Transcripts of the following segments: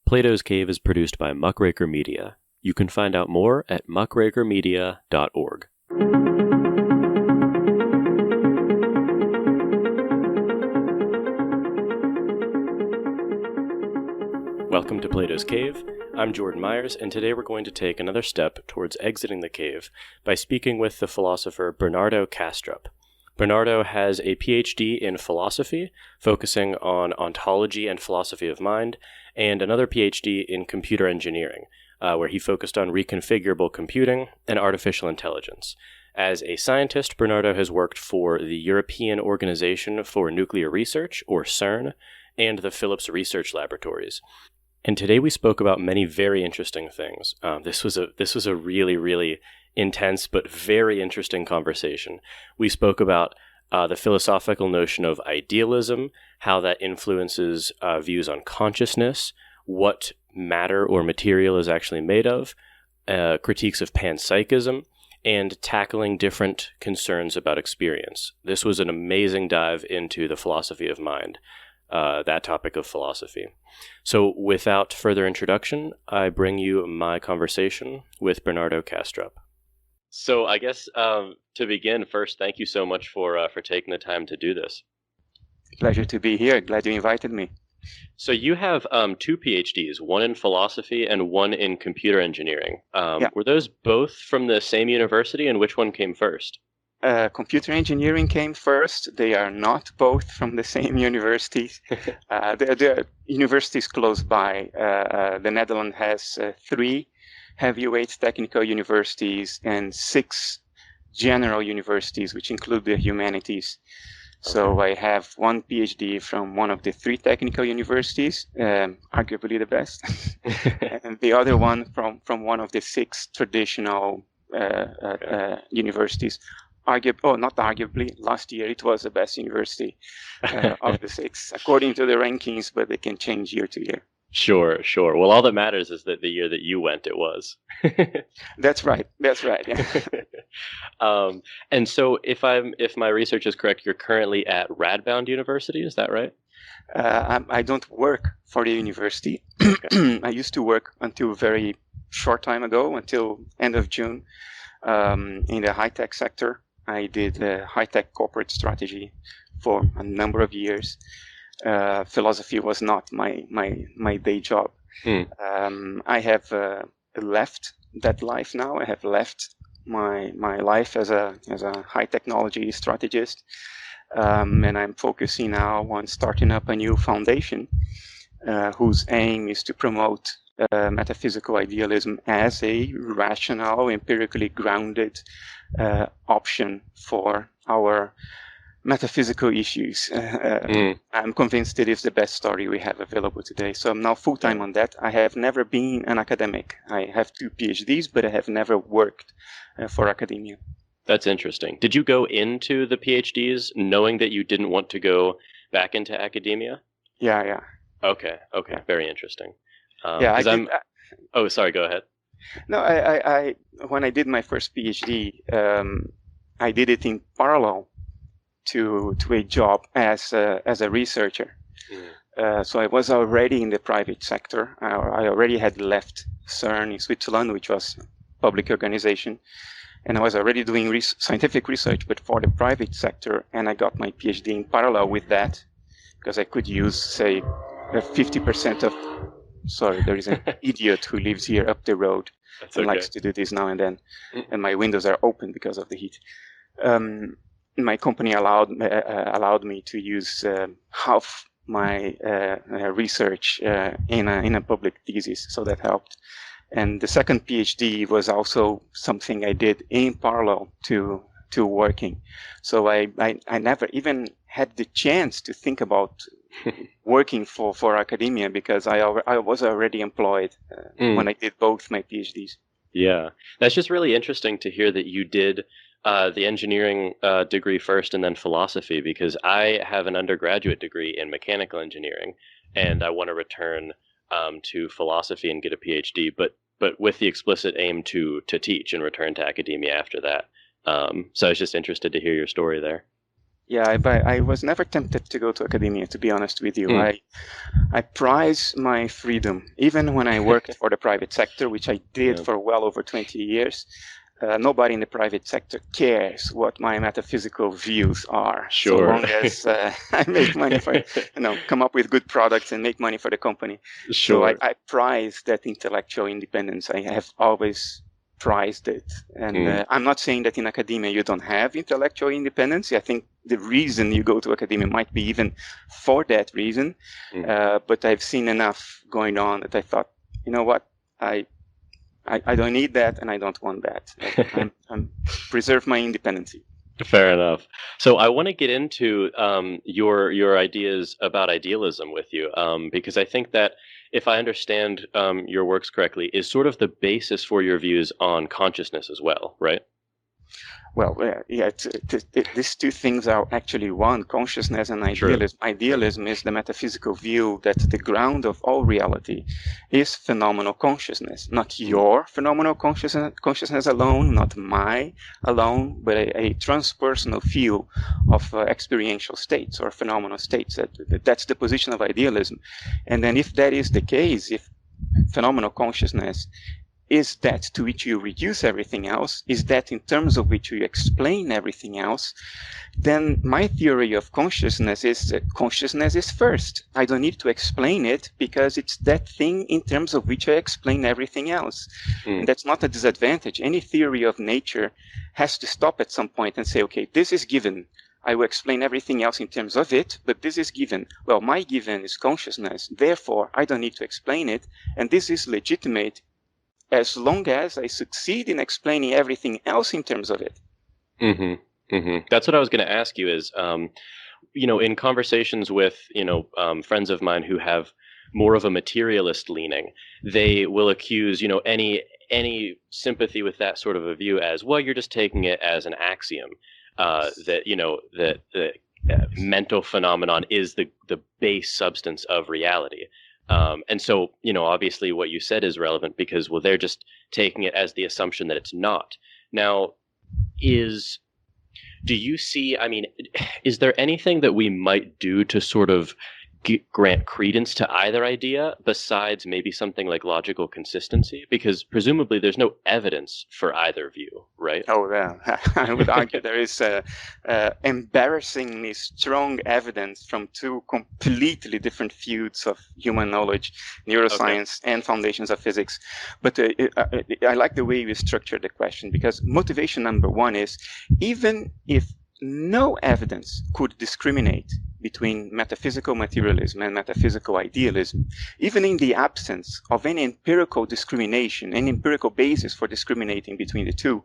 Plato's Cave is produced by Muckraker Media. You can find out more at muckrakermedia.org. Welcome to Plato's Cave. I'm Jordan Myers, and today we're going to take another step towards exiting the cave by speaking with the philosopher Bernardo Kastrup. Bernardo has a PhD in philosophy, focusing on ontology and philosophy of mind, and another PhD in computer engineering, where he focused on reconfigurable computing and artificial intelligence. As a scientist, Bernardo has worked for the European Organization for Nuclear Research, or CERN, and the Phillips Research Laboratories. And today we spoke about many very interesting things. This was a really intense but very interesting conversation. We spoke about the philosophical notion of idealism, how that influences views on consciousness, what matter or material is actually made of, critiques of panpsychism, and tackling different concerns about experience. This was an amazing dive into the philosophy of mind, that topic of philosophy. So without further introduction, I bring you my conversation with Bernardo Kastrup. So I guess to begin, first, thank you so much for taking the time to do this. Pleasure to be here. Glad you invited me. So you have two PhDs, one in philosophy and one in computer engineering. Yeah. Were those both from the same university, and which one came first? Computer engineering came first. They are not both from the same universities. The universities close by. The Netherlands has 3 heavyweight technical universities and 6 general universities, which include the humanities. Okay. So I have one PhD from one of the 3 technical universities, arguably the best, and the other one from one of the 6 traditional universities. Not arguably, last year it was the best university of the 6, according to the rankings, but they can change year to year. Sure. Well, all that matters is that the year that you went, it was. That's right. Yeah. And so, if my research is correct, you're currently at Radboud University. Is that right? I don't work for the university. Okay. I used to work until a very short time ago, until end of June, in the high-tech sector. I did high-tech corporate strategy for a number of years. Philosophy was not my day job. I have left that life now. I have left my life as a high technology strategist, and I'm focusing now on starting up a new foundation whose aim is to promote metaphysical idealism as a rational, empirically grounded option for our metaphysical issues. I'm convinced it is the best story we have available today. So I'm now full-time on that. I have never been an academic. I have 2 PhDs, but I have never worked for academia. That's interesting. Did you go into the PhDs knowing that you didn't want to go back into academia? Yeah. Okay. Very interesting. Sorry, go ahead. No, I when I did my first PhD, I did it in parallel to a job as a researcher. So I was already in the private sector. I already had left CERN in Switzerland, which was a public organization, and I was already doing scientific research, but for the private sector. And I got my PhD in parallel with that, because I could use, say, 50% of... Sorry, there is an idiot who lives here up the road. That's and okay. Likes to do this now and then, and my windows are open because of the heat. My company allowed me to use half my research in a public thesis, so that helped. And the second PhD was also something I did in parallel to working. So I never even had the chance to think about working for academia, because I was already employed when I did both my PhDs. Yeah, that's just really interesting to hear that you did the engineering degree first and then philosophy, because I have an undergraduate degree in mechanical engineering, and I want to return to philosophy and get a PhD, but with the explicit aim to teach and return to academia after that. So I was just interested to hear your story there. Yeah, but I was never tempted to go to academia, to be honest with you. I prize my freedom. Even when I worked for the private sector, which I did for well over 20 years, nobody in the private sector cares what my metaphysical views are. Sure. So long as I make money for, come up with good products and make money for the company. Sure. So I prize that intellectual independence. I have always prized it. And I'm not saying that in academia you don't have intellectual independence. I think the reason you go to academia might be even for that reason. But I've seen enough going on that I thought, you know what, I don't need that, and I don't want that. I'm preserve my independence. Fair enough. So I want to get into your ideas about idealism with you, because I think that if I understand your works correctly, is sort of the basis for your views on consciousness as well, right? Well, yeah, these two things are actually one, consciousness and idealism. True. Idealism is the metaphysical view that the ground of all reality is phenomenal consciousness, not your phenomenal consciousness alone, not my alone, but a transpersonal view of experiential states or phenomenal states. That's the position of idealism. And then if that is the case, if phenomenal consciousness is that to which you reduce everything else, is that in terms of which you explain everything else, then my theory of consciousness is that consciousness is first. I don't need to explain it because it's that thing in terms of which I explain everything else. And that's not a disadvantage. Any theory of nature has to stop at some point and say, okay, this is given. I will explain everything else in terms of it, but this is given. Well, my given is consciousness. Therefore, I don't need to explain it. And this is legitimate as long as I succeed in explaining everything else in terms of it. That's what I was going to ask you is, in conversations with, friends of mine who have more of a materialist leaning, they will accuse, any sympathy with that sort of a view as, well, you're just taking it as an axiom, that the mental phenomenon is the base substance of reality. And so, obviously what you said is relevant because, well, they're just taking it as the assumption that it's not. Now, do you see, is there anything that we might do to sort of grant credence to either idea besides maybe something like logical consistency? Because presumably there's no evidence for either view, right? Oh, yeah. I would argue there is embarrassingly strong evidence from two completely different fields of human knowledge, neuroscience and foundations of physics. But I like the way you structured the question, because motivation number one is, even if no evidence could discriminate between metaphysical materialism and metaphysical idealism, even in the absence of any empirical discrimination, any empirical basis for discriminating between the two,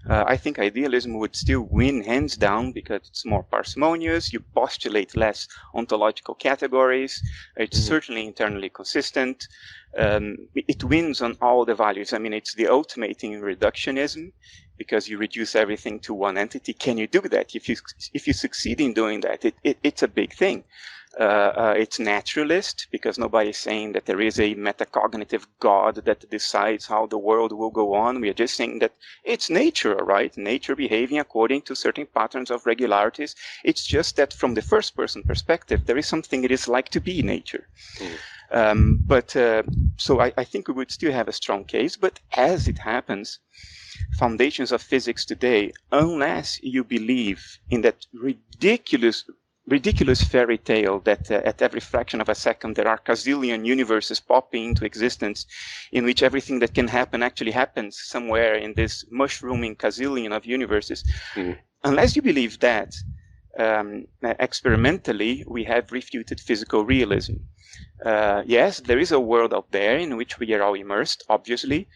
I think idealism would still win hands down because it's more parsimonious, you postulate less ontological categories, it's certainly internally consistent, it wins on all the values. It's the ultimate in reductionism, because you reduce everything to one entity. Can you do that? If you succeed in doing that, it's a big thing. It's naturalist, because nobody's saying that there is a metacognitive God that decides how the world will go on. We are just saying that it's nature, right? Nature behaving according to certain patterns of regularities. It's just that from the first person perspective, there is something it is like to be nature. So I think we would still have a strong case, but as it happens, foundations of physics today, unless you believe in that ridiculous fairy tale that at every fraction of a second there are gazillion universes popping into existence, in which everything that can happen actually happens somewhere in this mushrooming gazillion of universes. Unless you believe that, experimentally we have refuted physical realism. Yes, there is a world out there in which we are all immersed, obviously,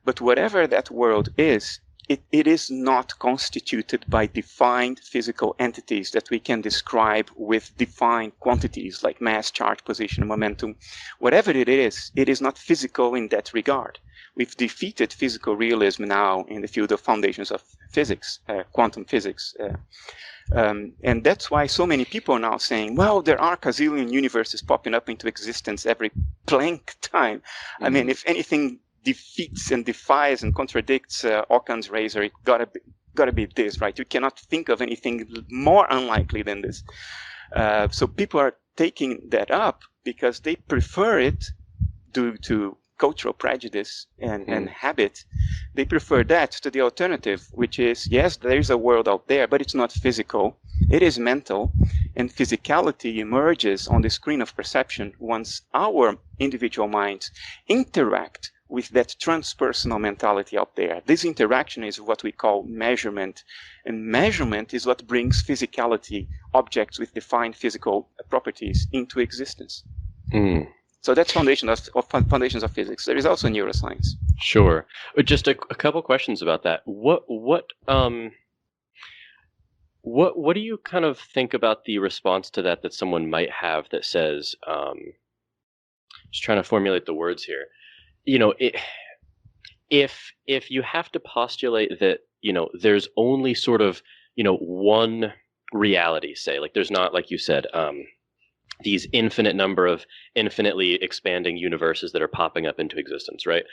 but whatever that world is, it is not constituted by defined physical entities that we can describe with defined quantities like mass, charge, position, momentum. Whatever it is not physical in that regard. We've defeated physical realism now in the field of foundations of physics, quantum physics. And that's why so many people are now saying, well, there are gazillion universes popping up into existence every Planck time. If anything defeats and defies and contradicts Occam's razor, it gotta got to be this, right? You cannot think of anything more unlikely than this. So people are taking that up because they prefer it due to cultural prejudice and habit. They prefer that to the alternative, which is, yes, there is a world out there, but it's not physical. It is mental, and physicality emerges on the screen of perception once our individual minds interact with that transpersonal mentality out there. This interaction is what we call measurement, and measurement is what brings physicality, objects with defined physical properties, into existence. So that's foundations of physics. There is also neuroscience. Sure. Just a couple questions about that. What do you kind of think about the response to that someone might have that says, just trying to formulate the words here, if you have to postulate that, there's only sort of, one reality, say, like there's not, like you said, these infinite number of infinitely expanding universes that are popping up into existence, right?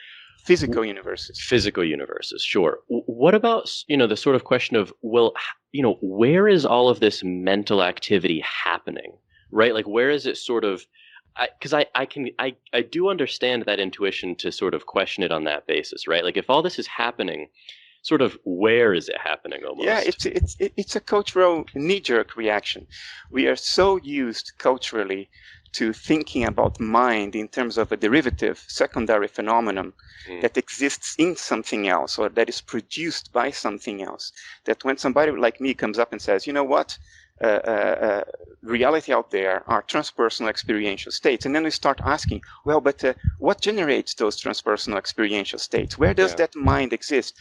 Physical universes, sure. What about, the sort of question of, well, where is all of this mental activity happening, right? Like, where is it sort of, because I do understand that intuition to sort of question it on that basis, right? Like, if all this is happening, sort of where is it happening almost? Yeah, it's a cultural knee-jerk reaction. We are so used culturally to thinking about mind in terms of a derivative, secondary phenomenon that exists in something else or that is produced by something else, that when somebody like me comes up and says, you know what, reality out there are transpersonal experiential states. And then we start asking, well, but what generates those transpersonal experiential states? Where does that mind exist?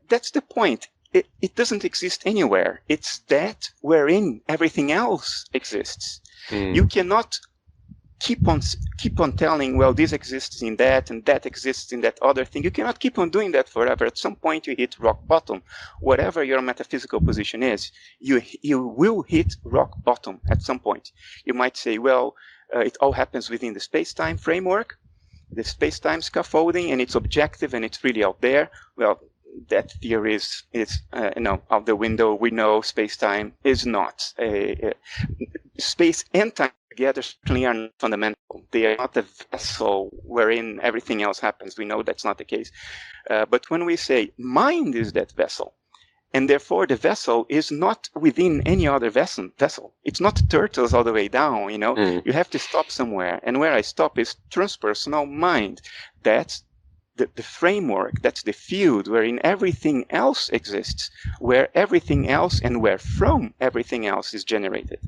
That's the point. It doesn't exist anywhere. It's that wherein everything else exists. You cannot keep on telling, well, this exists in that and that exists in that other thing. You cannot keep on doing that forever. At some point you hit rock bottom. Whatever your metaphysical position is, you will hit rock bottom at some point. You might say, well, it all happens within the space-time framework, the space-time scaffolding, and it's objective and it's really out there. Well, that theory is out the window. We know space-time is not. Space and time together certainly are not fundamental. They are not the vessel wherein everything else happens. We know that's not the case. But when we say mind is that vessel, and therefore the vessel is not within any other vessel. It's not turtles all the way down, You have to stop somewhere. And where I stop is transpersonal mind. That's the framework, that's the field wherein everything else exists, where everything else and where from everything else is generated.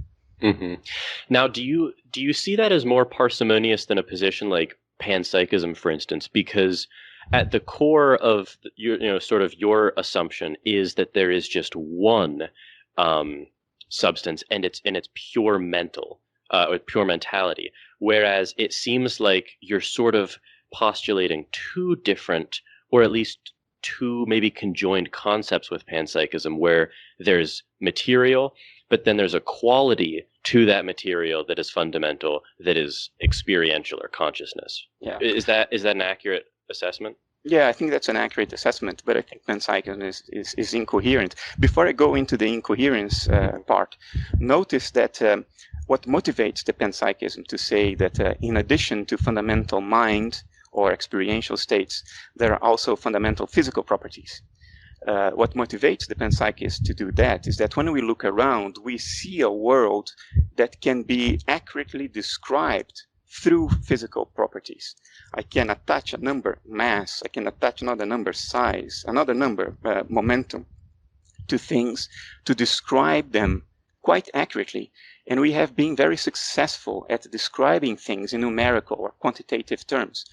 Now, do you see that as more parsimonious than a position like panpsychism, for instance? Because at the core of your assumption is that there is just one substance, and it's pure mental, or pure mentality. Whereas it seems like you're sort of postulating two different, or at least two maybe conjoined concepts with panpsychism, where there's material, but then there's a quality to that material that is fundamental, that is experiential or consciousness. Yeah. Is that an accurate assessment? Yeah, I think that's an accurate assessment, but I think panpsychism is incoherent. Before I go into the incoherence part, notice that what motivates the panpsychism to say that in addition to fundamental mind or experiential states, there are also fundamental physical properties. What motivates the panpsychist to do that is that when we look around, we see a world that can be accurately described through physical properties. I can attach a number, mass, I can attach another number, size, another number, momentum, to things to describe them quite accurately. And we have been very successful at describing things in numerical or quantitative terms.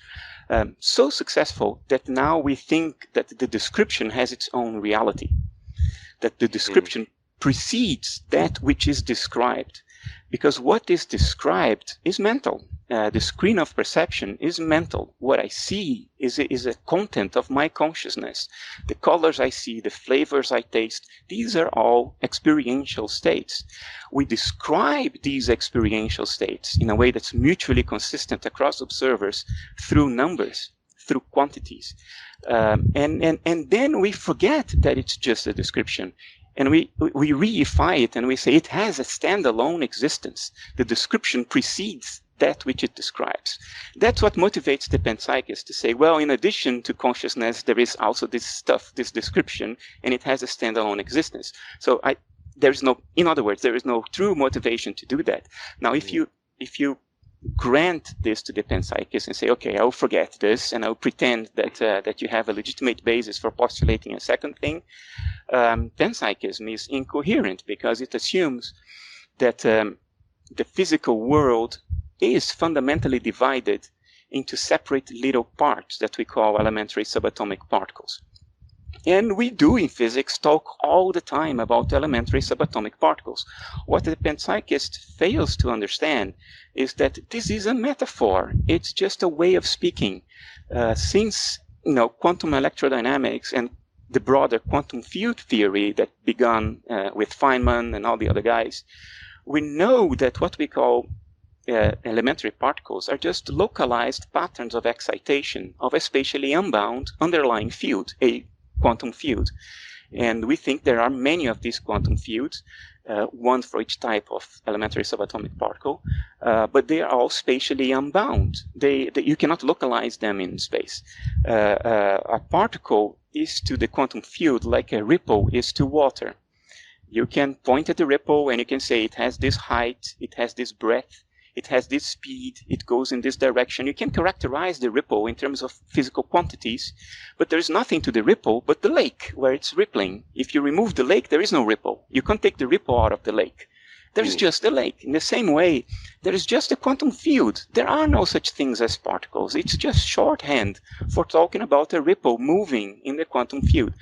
So successful that now we think that the description has its own reality, that the description precedes that which is described. Because what is described is mental. The screen of perception is mental. What I see is a content of my consciousness. The colors I see, the flavors I taste, these are all experiential states. We describe these experiential states in a way that's mutually consistent across observers through numbers, through quantities. And then we forget that it's just a description. And we reify it and we say it has a standalone existence. The description precedes that which it describes. That's what motivates the panpsychist to say, well, in addition to consciousness, there is also this stuff, this description, and it has a standalone existence. So in other words, there is no true motivation to do that. Now, if you grant this to the panpsychist and say, okay, I'll forget this and I'll pretend that you have a legitimate basis for postulating a second thing, panpsychism is incoherent because it assumes that the physical world is fundamentally divided into separate little parts that we call elementary subatomic particles. And we do in physics talk all the time about elementary subatomic particles. What the panpsychist fails to understand is that this is a metaphor. It's just a way of speaking. Since quantum electrodynamics and the broader quantum field theory that began with Feynman and all the other guys, we know that what we call elementary particles are just localized patterns of excitation of a spatially unbound underlying field, a quantum field. And we think there are many of these quantum fields, one for each type of elementary subatomic particle, but they are all spatially unbound. You cannot localize them in space. A particle is to the quantum field like a ripple is to water. You can point at the ripple and you can say it has this height, it has this breadth, it has this speed, it goes in this direction. You can characterize the ripple in terms of physical quantities, but there is nothing to the ripple but the lake where it's rippling. If you remove the lake, there is no ripple. You can't take the ripple out of the lake. There is just the lake. In the same way, there is just a quantum field. There are no such things as particles. It's just shorthand for talking about a ripple moving in the quantum field.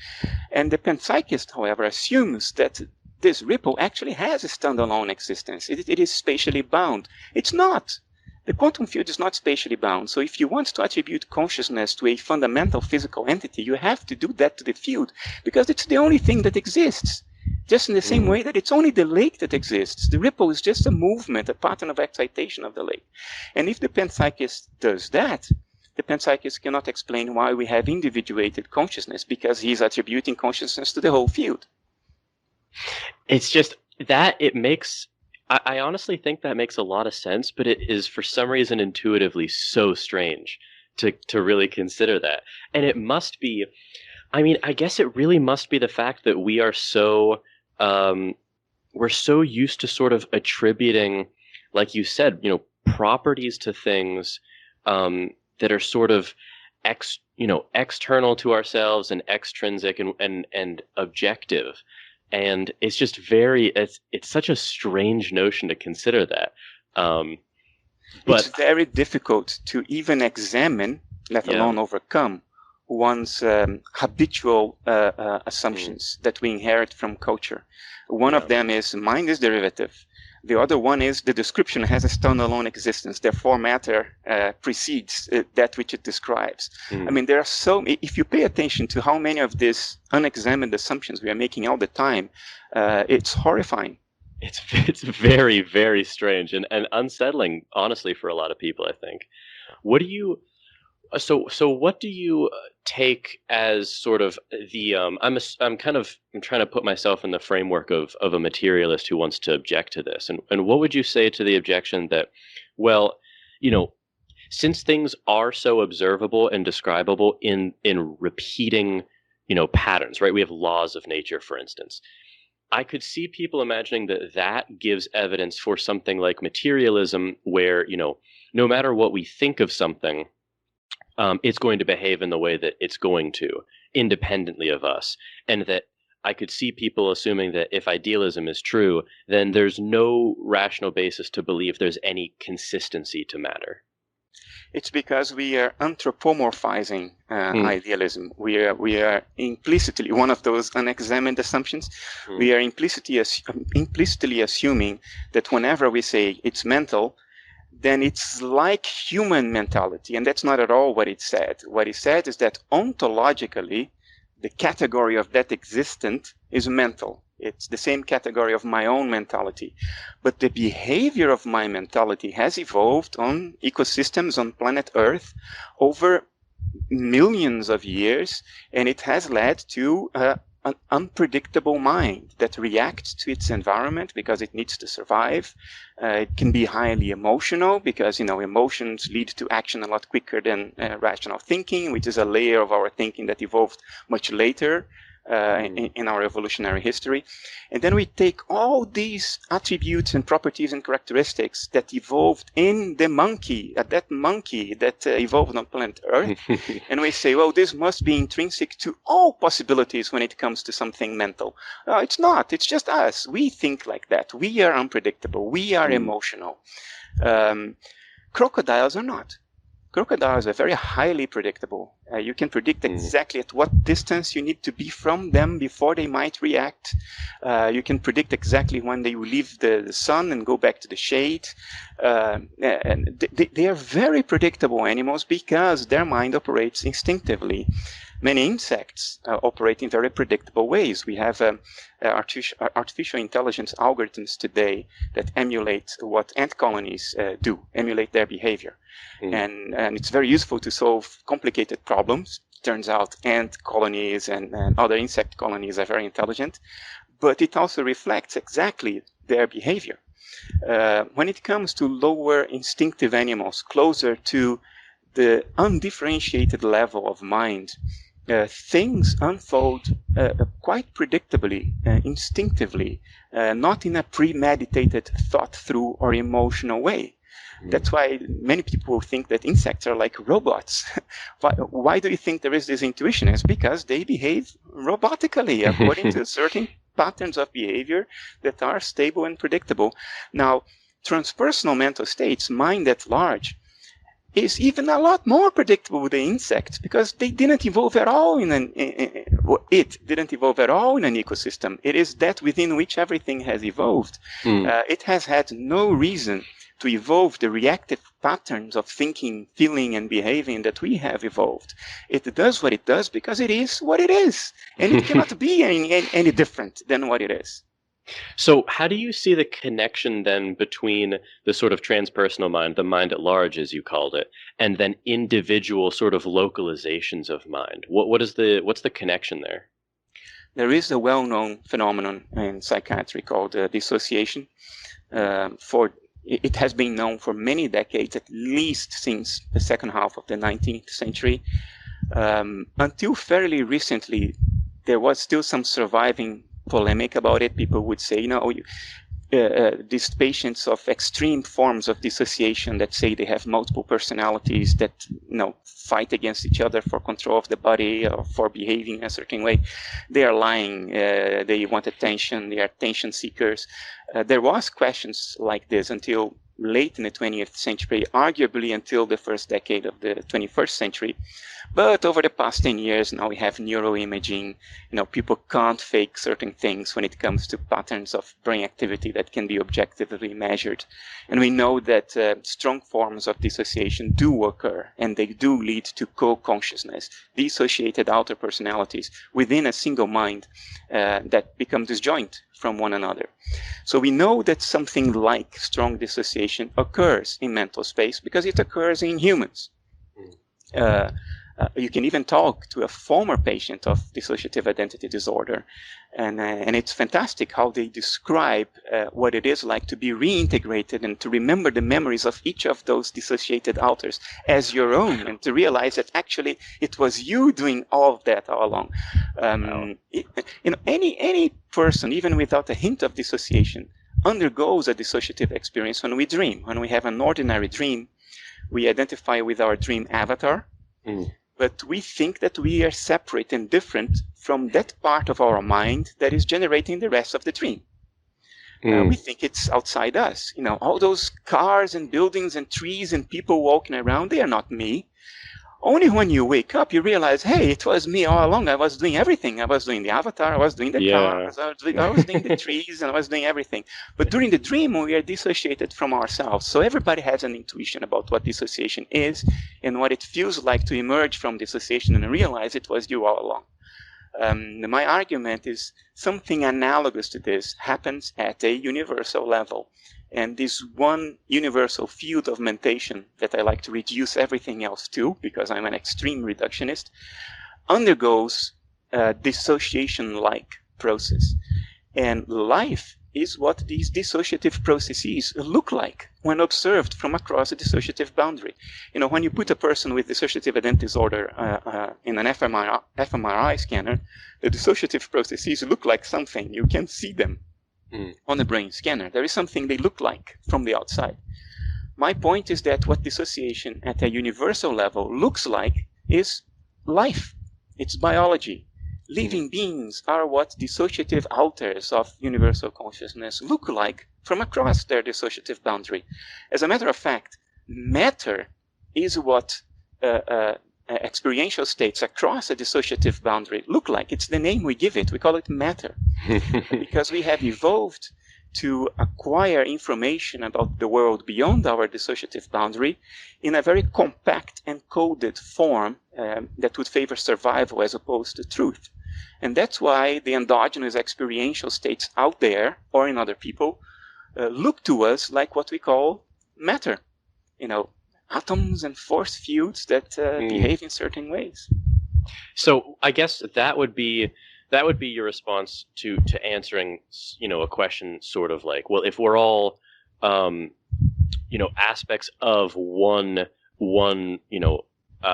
And the panpsychist, however, assumes that this ripple actually has a standalone existence. It is spatially bound. It's not. The quantum field is not spatially bound. So if you want to attribute consciousness to a fundamental physical entity, you have to do that to the field because it's the only thing that exists. Just in the same way that it's only the lake that exists. The ripple is just a movement, a pattern of excitation of the lake. And if the panpsychist does that, the panpsychist cannot explain why we have individuated consciousness because he's attributing consciousness to the whole field. It's just that it makes, I honestly think that makes a lot of sense, but it is for some reason intuitively so strange to really consider that. And it must be, I guess it really must be the fact that we are so, we're so used to sort of attributing, like you said, properties to things that are sort of external to ourselves and extrinsic and objective. And it's just it's such a strange notion to consider that. But it's very difficult to even examine, let alone overcome, one's habitual assumptions that we inherit from culture. One of them is mind is derivative. The other one is the description has a standalone existence. Therefore, matter precedes that which it describes. There are if you pay attention to how many of these unexamined assumptions we are making all the time, it's horrifying. It's very, very strange and unsettling, honestly, for a lot of people, I think. What do you take as sort of the I'm trying to put myself in the framework of a materialist who wants to object to this, and what would you say to the objection that, well, since things are so observable and describable in repeating patterns, right? We have laws of nature, for instance. I could see people imagining that gives evidence for something like materialism, where no matter what we think of something, it's going to behave in the way that it's going to, independently of us. And that I could see people assuming that if idealism is true, then there's no rational basis to believe there's any consistency to matter. It's because we are anthropomorphizing idealism. We are implicitly, one of those unexamined assumptions, we are implicitly assuming that whenever we say it's mental, then it's like human mentality. And that's not at all what it said. What it said is that ontologically, the category of that existent is mental. It's the same category of my own mentality. But the behavior of my mentality has evolved on ecosystems on planet Earth over millions of years, and it has led to an unpredictable mind that reacts to its environment because it needs to survive. It can be highly emotional because, emotions lead to action a lot quicker than rational thinking, which is a layer of our thinking that evolved much later in our evolutionary history. And then we take all these attributes and properties and characteristics that evolved in the monkey, that monkey that evolved on planet Earth, and we say, well, this must be intrinsic to all possibilities when it comes to something mental. No, it's not. It's just us. We think like that. We are unpredictable. We are emotional. Crocodiles are not. Crocodiles are very highly predictable. You can predict exactly at what distance you need to be from them before they might react. You can predict exactly when they will leave the sun and go back to the shade. And they are very predictable animals because their mind operates instinctively. Many insects operate in very predictable ways. We have artificial intelligence algorithms today that emulate what ant colonies do, emulate their behavior. And it's very useful to solve complicated problems. Turns out ant colonies and other insect colonies are very intelligent, but it also reflects exactly their behavior. When it comes to lower instinctive animals, closer to the undifferentiated level of mind, things unfold quite predictably, instinctively, not in a premeditated, thought-through or emotional way. That's why many people think that insects are like robots. Why do you think there is this intuition? It's because they behave robotically according to certain patterns of behavior that are stable and predictable. Now, transpersonal mental states, mind at large, is even a lot more predictable than insects because they didn't evolve at all it didn't evolve at all in an ecosystem. It is that within which everything has evolved. It has had no reason to evolve the reactive patterns of thinking, feeling, and behaving that we have evolved. It does what it does because it is what it is, and it cannot be any different than what it is. So how do you see the connection then between the sort of transpersonal mind, the mind at large, as you called it, and then individual sort of localizations of mind? What's the connection there? There is a well-known phenomenon in psychiatry called dissociation. It has been known for many decades, at least since the second half of the 19th century. Until fairly recently, there was still some surviving polemic about it. People would say, these patients of extreme forms of dissociation that say they have multiple personalities that fight against each other for control of the body or for behaving in a certain way, they are lying. They want attention. They are attention seekers. There was questions like this until late in the 20th century, arguably until the first decade of the 21st century. But over the past 10 years, now we have neuroimaging. People can't fake certain things when it comes to patterns of brain activity that can be objectively measured. And we know that strong forms of dissociation do occur, and they do lead to co-consciousness, dissociated outer personalities within a single mind that become disjoint from one another. So we know that something like strong dissociation occurs in mental space because it occurs in humans. You can even talk to a former patient of dissociative identity disorder, and it's fantastic how they describe what it is like to be reintegrated and to remember the memories of each of those dissociated outers as your own, and to realize that actually it was you doing all of that all along. Any person, even without a hint of dissociation, undergoes a dissociative experience when we dream. When we have an ordinary dream, we identify with our dream avatar. But we think that we are separate and different from that part of our mind that is generating the rest of the dream. We think it's outside us. All those cars and buildings and trees and people walking around, they are not me. Only when you wake up, you realize, hey, it was me all along. I was doing everything. I was doing the avatar. I was doing the cars. I was doing the trees, and I was doing everything. But during the dream, we are dissociated from ourselves. So everybody has an intuition about what dissociation is and what it feels like to emerge from dissociation and realize it was you all along. My argument is something analogous to this happens at a universal level. And this one universal field of mentation that I like to reduce everything else to, because I'm an extreme reductionist, undergoes a dissociation-like process. And life is what these dissociative processes look like when observed from across a dissociative boundary. When you put a person with dissociative identity disorder in an fMRI scanner, the dissociative processes look like something. You can see them on the brain scanner. There is something they look like from the outside. My point is that what dissociation at a universal level looks like is life. It's biology. Living beings are what dissociative alters of universal consciousness look like from across their dissociative boundary. As a matter of fact, matter is what experiential states across a dissociative boundary look like. It's the name we give it. We call it matter. Because we have evolved to acquire information about the world beyond our dissociative boundary in a very compact and coded form that would favor survival as opposed to truth. And that's why the endogenous experiential states out there or in other people look to us like what we call matter. Atoms and force fields that behave in certain ways. So I guess that would be your response to answering, a question sort of like, well, if we're all, aspects of one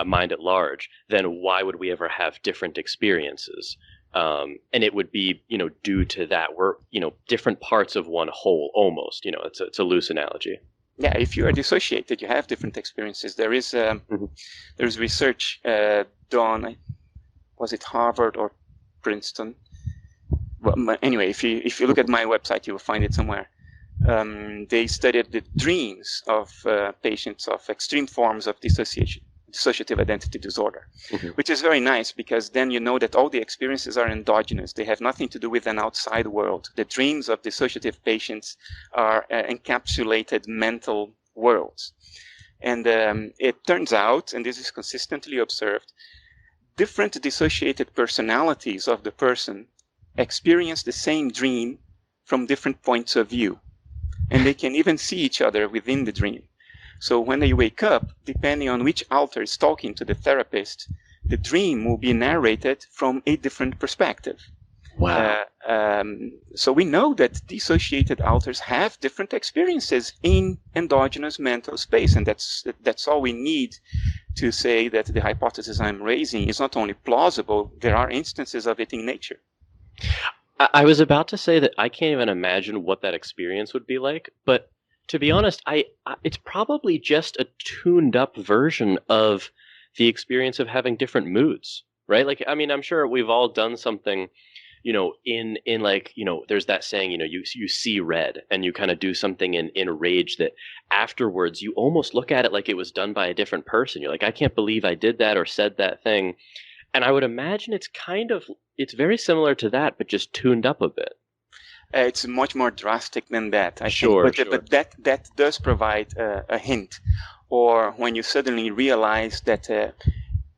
mind at large, then why would we ever have different experiences? And it would be, due to that we're, different parts of one whole almost. It's a loose analogy. Yeah, if you are dissociated, you have different experiences. There is there's research done. Was it Harvard or Princeton? Well, anyway, if you look at my website, you will find it somewhere. They studied the dreams of patients of extreme forms of dissociative identity disorder, which is very nice because then you know that all the experiences are endogenous. They have nothing to do with an outside world. The dreams of dissociative patients are encapsulated mental worlds. And it turns out, and this is consistently observed, different dissociated personalities of the person experience the same dream from different points of view. And they can even see each other within the dream. So when they wake up, depending on which alter is talking to the therapist, the dream will be narrated from a different perspective. Wow. So we know that dissociated alters have different experiences in endogenous mental space. And that's all we need to say that the hypothesis I'm raising is not only plausible, there are instances of it in nature. I was about to say that I can't even imagine what that experience would be like, but to be honest, it's probably just a tuned up version of the experience of having different moods, right? Like, I mean, I'm sure we've all done something, in like, there's that saying, you see red and you kind of do something in rage that afterwards you almost look at it like it was done by a different person. You're like, I can't believe I did that or said that thing. And I would imagine it's very similar to that, but just tuned up a bit. It's much more drastic than that, I think. But, but that does provide a hint. Or when you suddenly realize that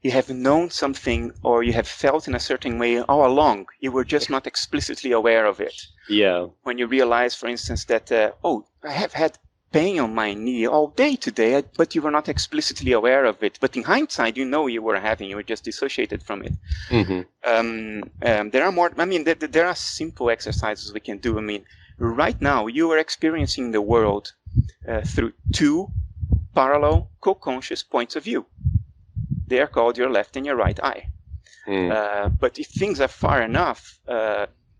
you have known something or you have felt in a certain way all along, you were just not explicitly aware of it. Yeah. When you realize, for instance, that, I have had pain on my knee all day today, but you were not explicitly aware of it. But in hindsight, you were just dissociated from it. There are more, there are simple exercises we can do. I mean, right now, you are experiencing the world through two parallel co-conscious points of view. They are called your left and your right eye. But if things are far enough,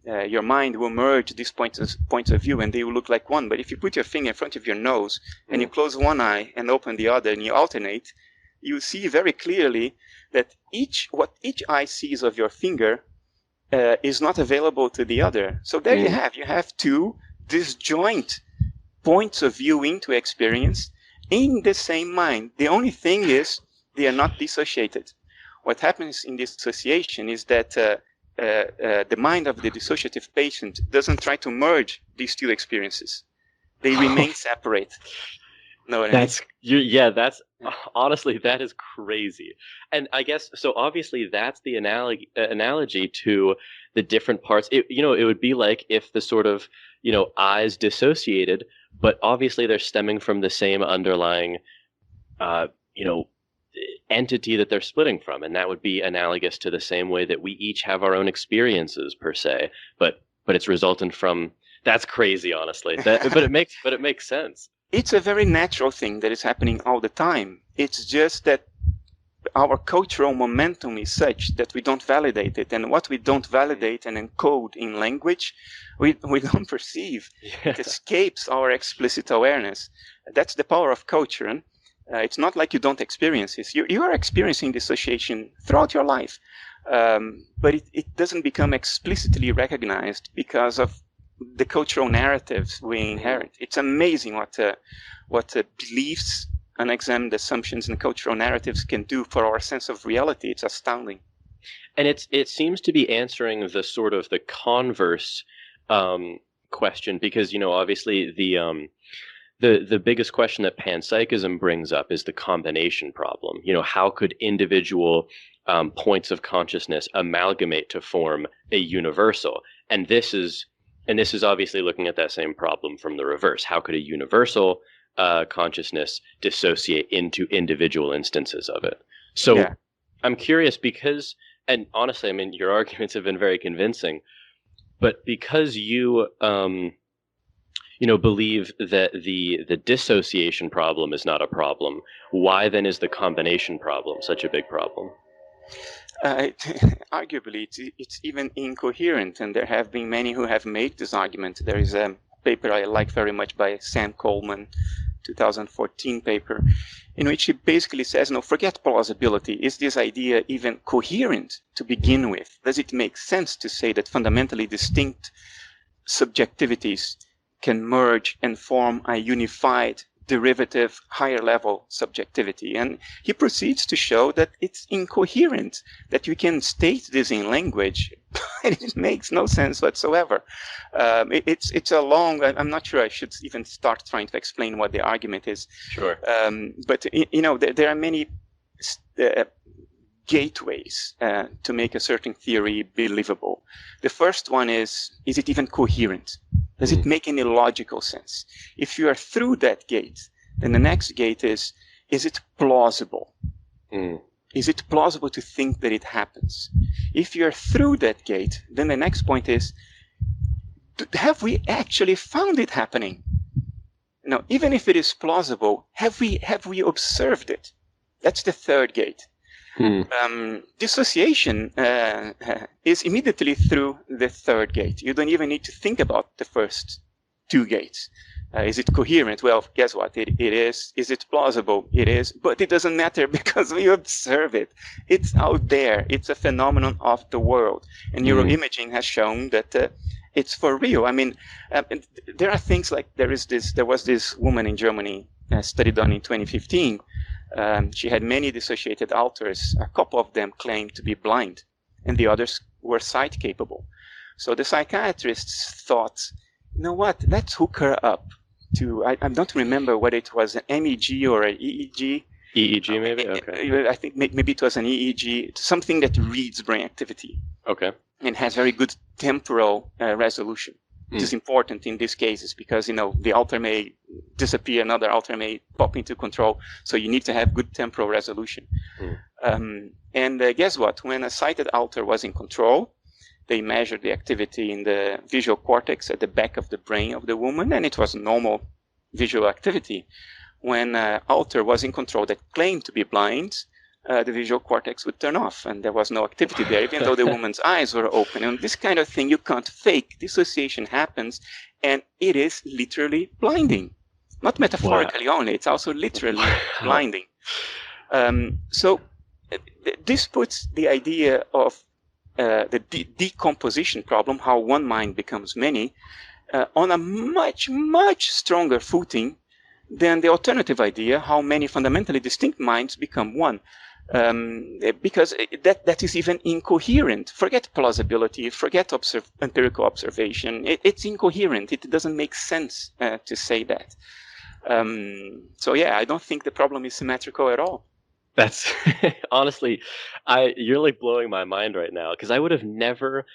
your mind will merge these points of view and they will look like one. But if you put your finger in front of your nose and you close one eye and open the other and you alternate, you see very clearly that what each eye sees of your finger is not available to the other. So there you have two disjoint points of view into experience in the same mind. The only thing is they are not dissociated. What happens in dissociation is that the mind of the dissociative patient doesn't try to merge these two experiences. They remain separate. Know what I mean? That's honestly, that is crazy. And I guess, so obviously that's the analogy to the different parts. It would be like if the sort of, eyes dissociated, but obviously they're stemming from the same underlying, you know, entity that they're splitting from, and that would be analogous to the same way that we each have our own experiences per se, but it's resultant from. That's crazy, honestly. But it makes sense. It's a very natural thing that is happening all the time. It's just that our cultural momentum is such that we don't validate it, and what we don't validate and encode in language, we don't perceive. Yeah. It escapes our explicit awareness. That's the power of culture. And it's not like you don't experience this. You are experiencing dissociation throughout your life, but it doesn't become explicitly recognized because of the cultural narratives we inherit. It's amazing what beliefs, unexamined assumptions, and cultural narratives can do for our sense of reality. It's astounding. And it seems to be answering the sort of the converse question, because, you know, obviously the biggest question that panpsychism brings up is the combination problem. You know, how could individual points of consciousness amalgamate to form a universal? And this is obviously looking at that same problem from the reverse. How could a universal consciousness dissociate into individual instances of it? So yeah. I'm curious because, and honestly, I mean, your arguments have been very convincing, but because you believe that the dissociation problem is not a problem, why then is the combination problem such a big problem? Arguably, it's even incoherent, and there have been many who have made this argument. There is a paper I like very much by Sam Coleman, 2014 paper, in which he basically says, no, forget plausibility. Is this idea even coherent to begin with? Does it make sense to say that fundamentally distinct subjectivities can merge and form a unified, derivative, higher-level subjectivity? And he proceeds to show that it's incoherent, that you can state this in language, but it makes no sense whatsoever. It's a long, I'm not sure I should even start trying to explain what the argument is. Sure. But, you know, there are many gateways to make a certain theory believable. The first one is it even coherent? Does it make any logical sense? If you are through that gate, then the next gate is it plausible? Is it plausible to think that it happens? If you're through that gate, then the next point is, have we actually found it happening? Now, even if it is plausible, have we observed it? That's the third gate. Dissociation is immediately through the third gate. You don't even need to think about the first two gates. Is it coherent? Well, guess what? It is. Is it plausible? It is. But it doesn't matter because we observe it. It's out there. It's a phenomenon of the world. And neuroimaging has shown that it's for real. I mean, there are things like there was this woman in Germany, study done in 2015. She had many dissociated alters. A couple of them claimed to be blind, and the others were sight capable. So the psychiatrists thought, you know what, let's hook her up to, I don't remember whether it was an MEG or an EEG. EEG maybe? Okay. I think maybe it was an EEG, something that reads brain activity. Okay. And has very good temporal resolution. It is important in these cases because, you know, the alter may disappear, another alter may pop into control. So you need to have good temporal resolution. And guess what? When a sighted alter was in control, they measured the activity in the visual cortex at the back of the brain of the woman, and it was normal visual activity. When alter was in control that claimed to be blind, the visual cortex would turn off, and there was no activity there, even though the woman's eyes were open. And this kind of thing you can't fake. Dissociation happens, and it is literally blinding. Not metaphorically only, it's also literally blinding. So this puts the idea of the decomposition problem, how one mind becomes many, on a much, much stronger footing than the alternative idea, how many fundamentally distinct minds become one. Because that is even incoherent. Forget plausibility, forget empirical observation. It's incoherent. It doesn't make sense to say that. So yeah, I don't think the problem is symmetrical at all. That's honestly, you're like blowing my mind right now, because I would have never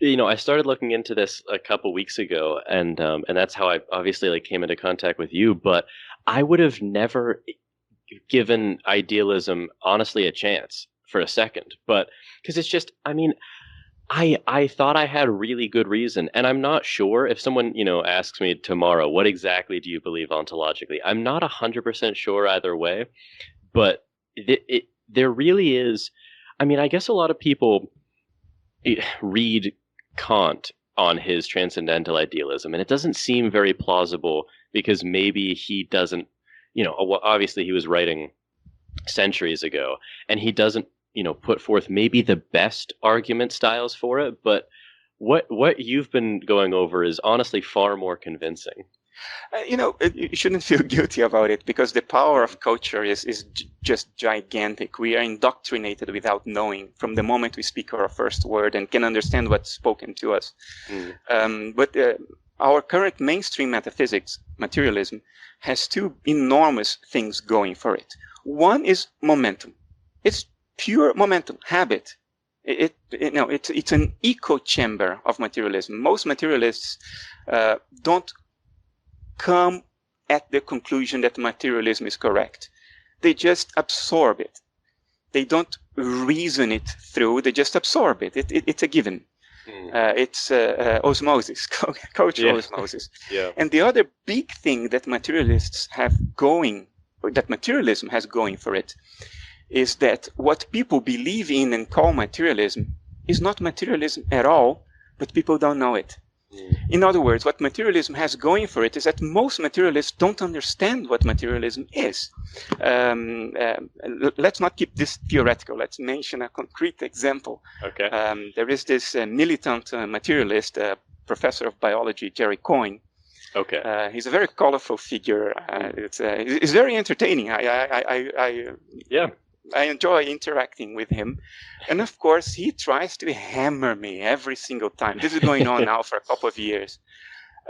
I started looking into this a couple weeks ago, and that's how I obviously came into contact with you. But I would have never given idealism honestly a chance for a second. But because it's just, I thought I had really good reason, and I'm not sure if someone asks me tomorrow, what exactly do you believe ontologically? I'm not 100% sure either way, but there really is. I guess a lot of people read Kant on his transcendental idealism, and it doesn't seem very plausible because maybe he doesn't, obviously he was writing centuries ago, and he doesn't, put forth maybe the best argument styles for it, but what you've been going over is honestly far more convincing. You shouldn't feel guilty about it because the power of culture is just gigantic. We are indoctrinated without knowing from the moment we speak our first word and can understand what's spoken to us. But our current mainstream metaphysics, materialism, has two enormous things going for it. One is momentum. It's pure momentum, habit. It's an echo chamber of materialism. Most materialists don't come at the conclusion that materialism is correct. They just absorb it. They don't reason it through. They just absorb it. It's a given. It's osmosis, cultural osmosis. Yeah. And the other big thing that materialism has going for it, is that what people believe in and call materialism is not materialism at all, but people don't know it. In other words, what materialism has going for it is that most materialists don't understand what materialism is. Let's not keep this theoretical. Let's mention a concrete example. Okay. There is this militant materialist, professor of biology, Jerry Coyne. Okay. He's a very colorful figure. It's very entertaining. I enjoy interacting with him. And of course, he tries to hammer me every single time. This is going on now for a couple of years.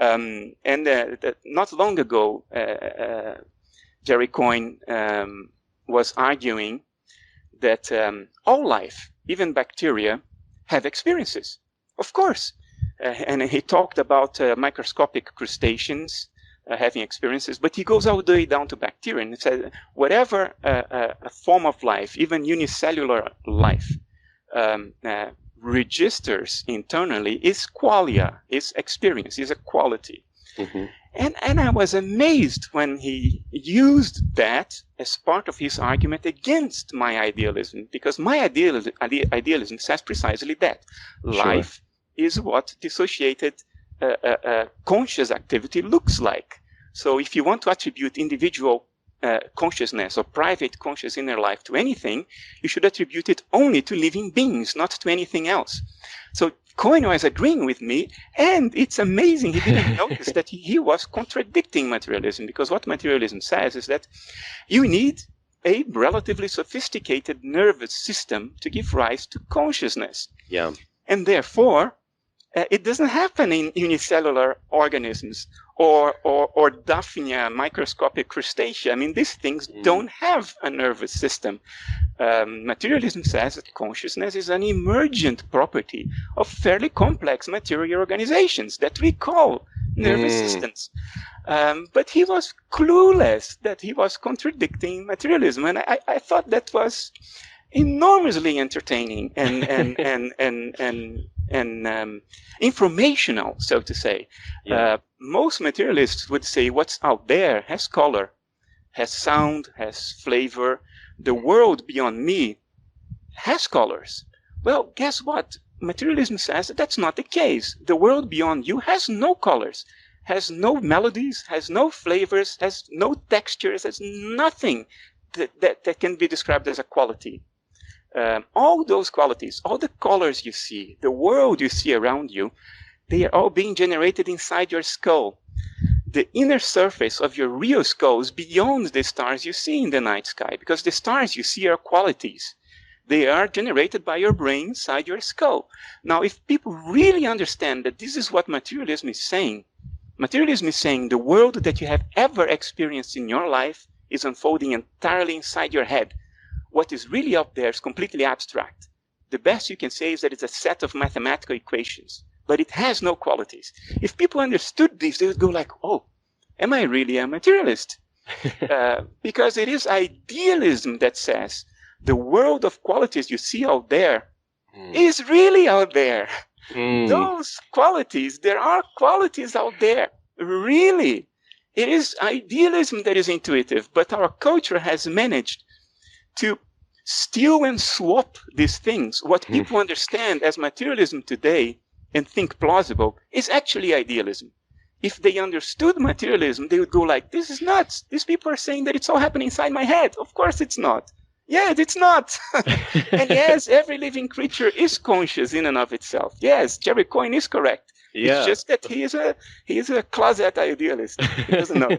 Not long ago, Jerry Coyne was arguing that all life, even bacteria, have experiences. Of course. And he talked about microscopic crustaceans having experiences, but he goes all the way down to bacteria and says whatever a form of life, even unicellular life, registers internally is qualia, is experience, is a quality. Mm-hmm. And I was amazed when he used that as part of his argument against my idealism, because my idealism says precisely that. Life is what dissociated conscious activity looks like. So if you want to attribute individual consciousness or private conscious inner life to anything, you should attribute it only to living beings, not to anything else. So Coyne was agreeing with me, and it's amazing. He didn't notice that he was contradicting materialism, because what materialism says is that you need a relatively sophisticated nervous system to give rise to consciousness. Yeah. And therefore, it doesn't happen in unicellular organisms or Daphnia, microscopic crustacea. I mean, these things don't have a nervous system. Materialism says that consciousness is an emergent property of fairly complex material organizations that we call nervous systems. But he was clueless that he was contradicting materialism. And I thought that was enormously entertaining and informational, so to say. Yeah. Most materialists would say what's out there has color, has sound, has flavor. The world beyond me has colors. Well, guess what? Materialism says that that's not the case. The world beyond you has no colors, has no melodies, has no flavors, has no textures, has nothing that can be described as a quality. All those qualities, all the colors you see, the world you see around you, they are all being generated inside your skull. The inner surface of your real skull is beyond the stars you see in the night sky, because the stars you see are qualities. They are generated by your brain inside your skull. Now, if people really understand that this is what materialism is saying the world that you have ever experienced in your life is unfolding entirely inside your head. What is really up there is completely abstract. the best you can say is that it's a set of mathematical equations, but it has no qualities. If people understood this, they would go like, oh, am I really a materialist? Because it is idealism that says the world of qualities you see out there is really out there. Those qualities, there are qualities out there, really. It is idealism that is intuitive, but our culture has managed to steal and swap these things. What people understand as materialism today and think plausible is actually idealism. If they understood materialism, they would go like, this is nuts. These people are saying that it's all happening inside my head. Of course it's not. Yes, it's not. And yes, every living creature is conscious in and of itself. Yes, Jerry Coyne is correct. Yeah. It's just that he is a closet idealist. He doesn't know.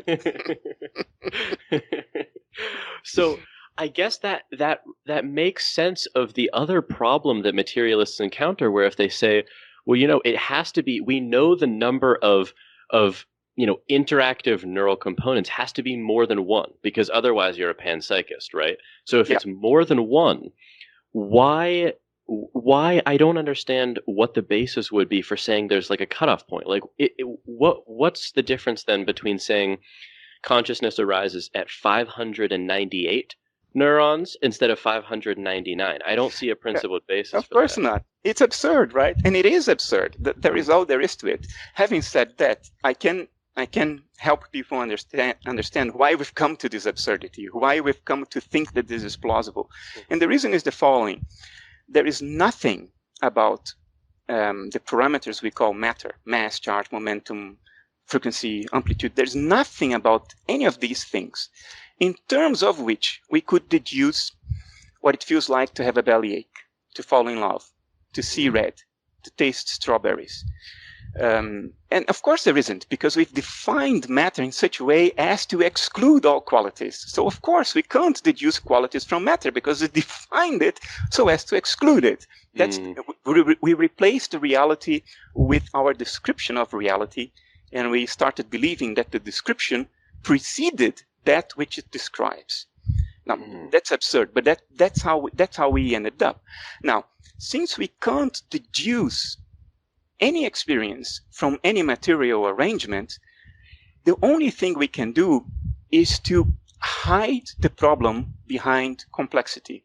So I guess that makes sense of the other problem that materialists encounter, where if they say, well, it has to be, we know the number of interactive neural components has to be more than one, because otherwise you're a panpsychist, right? So if it's more than one, why I don't understand what the basis would be for saying there's like a cutoff point. Like what's the difference then between saying consciousness arises at 598 neurons instead of 599? I don't see a principled basis. Of course not. It's absurd, right? And it is absurd. There is all there is to it. Having said that, I can help people understand why we've come to this absurdity, why we've come to think that this is plausible. And the reason is the following. There is nothing about the parameters we call matter, mass, charge, momentum, frequency, amplitude. There's nothing about any of these things in terms of which we could deduce what it feels like to have a bellyache, to fall in love, to see red, to taste strawberries. And of course there isn't, because we've defined matter in such a way as to exclude all qualities. So of course we can't deduce qualities from matter because we defined it so as to exclude it. We replaced the reality with our description of reality, and we started believing that the description preceded that which it describes. Now, that's absurd, but that's how we ended up. Now, since we can't deduce any experience from any material arrangement, the only thing we can do is to hide the problem behind complexity.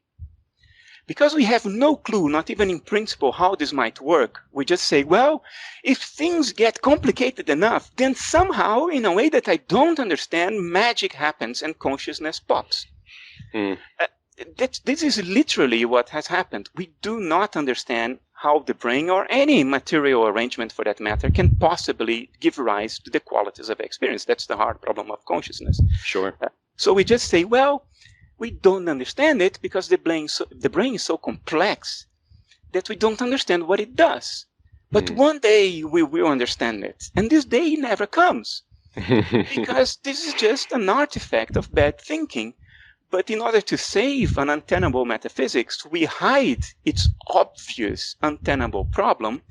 Because we have no clue, not even in principle, how this might work, we just say, well, if things get complicated enough, then somehow, in a way that I don't understand, magic happens and consciousness pops. This is literally what has happened. We do not understand how the brain, or any material arrangement for that matter, can possibly give rise to the qualities of experience. That's the hard problem of consciousness. Sure. So we just say, well, we don't understand it because the brain is so complex that we don't understand what it does. But one day we will understand it. And this day never comes. Because this is just an artifact of bad thinking. But in order to save an untenable metaphysics, we hide its obvious untenable problem